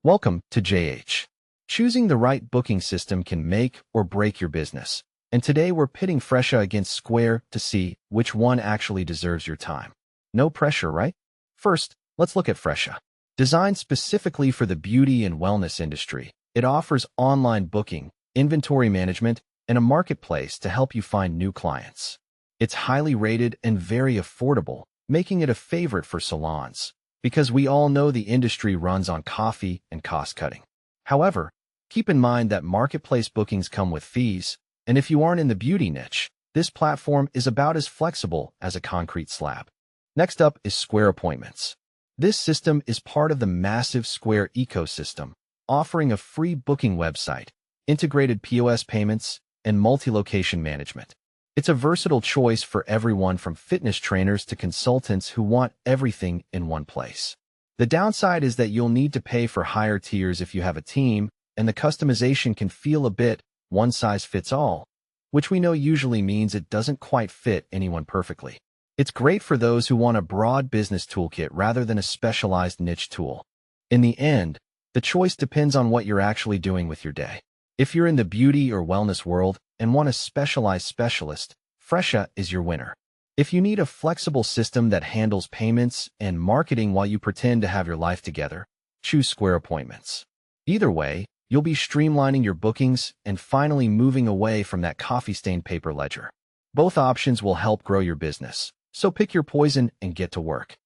Welcome to JH. Choosing the right booking system can make or break your business. And today we're pitting Fresha against Square to see which one actually deserves your time. No pressure, right? First, let's look at Fresha. Designed specifically for the beauty and wellness industry, it offers online booking, inventory management, and a marketplace to help you find new clients. It's highly rated and very affordable, making it a favorite for salons, because we all know the industry runs on coffee and cost-cutting. However, keep in mind that marketplace bookings come with fees, and if you aren't in the beauty niche, this platform is about as flexible as a concrete slab. Next up is Square Appointments. This system is part of the massive Square ecosystem, offering a free booking website, integrated POS payments, and multi-location management. It's a versatile choice for everyone from fitness trainers to consultants who want everything in one place. The downside is that you'll need to pay for higher tiers if you have a team, and the customization can feel a bit one-size-fits-all, which we know usually means it doesn't quite fit anyone perfectly. It's great for those who want a broad business toolkit rather than a specialized niche tool. In the end, the choice depends on what you're actually doing with your day. If you're in the beauty or wellness world and want a specialized specialist, Fresha is your winner. If you need a flexible system that handles payments and marketing while you pretend to have your life together, choose Square Appointments. Either way, you'll be streamlining your bookings and finally moving away from that coffee-stained paper ledger. Both options will help grow your business, so pick your poison and get to work.